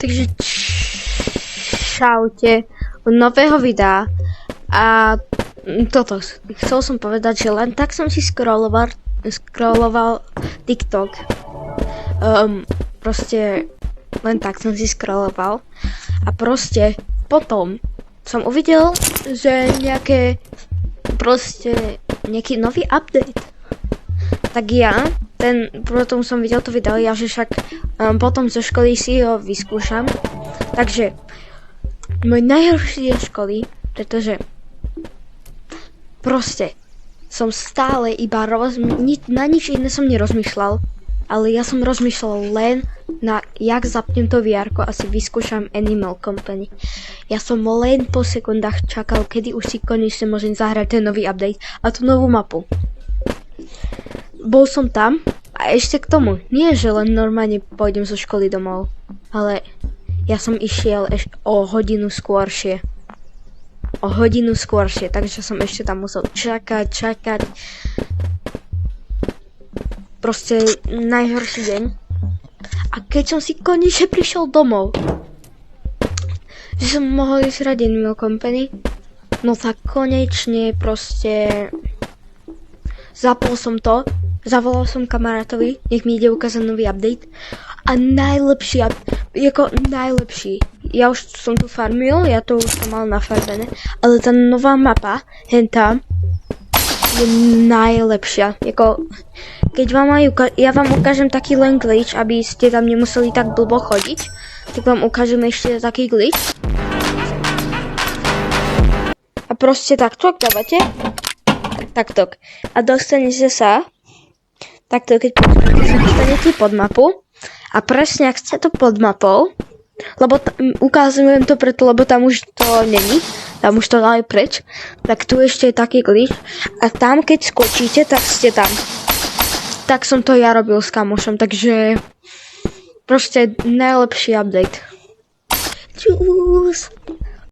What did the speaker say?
Takže čaute od nového videa a toto, chcel som povedať, že len tak som si scrolloval TikTok. Proste len tak som si scrolloval a proste potom som uvidel, že nejaký nový update. Tak ja, potom som videl to video, ja že však potom zo školy si ho vyskúšam. Takže môj najhorší deň školy, pretože proste som stále iba na nič iné som nerozmýšľal, ale ja som rozmýšľal len na jak zapnem to VR-ko a si vyskúšam Animal Company. Ja som len po sekundách čakal, kedy už si konečne môžem zahrať ten nový update a tú novú mapu. Bol som tam a ešte k tomu, nie že len normálne pôjdem zo školy domov, ale ja som išiel o hodinu skôršie. Takže som ešte tam musel čakať. Proste najhorší deň. A keď som si konečne prišiel domov, že som mohol ísť hrať Animal Company, no tak konečne proste zapol som to, zavolal som kamarátovi, nech mi ide ukázať nový update a najlepší, ja už som tu farmil, ja to už som mal nafarbené, ale tá nová mapa, hentam, je najlepšia, keď ja vám ukážem taký len glitch, aby ste tam nemuseli tak blbo chodiť, tak vám ukážem ešte taký glitch. A proste takto dávate. Takto. A dostanete sa. Takto, keď dostanete pod mapu. A presne, ak ste to pod mapou, lebo ukážujem to preto, lebo tam už to není. Tam už to dali preč. Tak tu ešte je taký glitch. A tam, keď skočíte, tak ste tam. Tak som to ja robil s kamošom, takže proste najlepší update. Čus.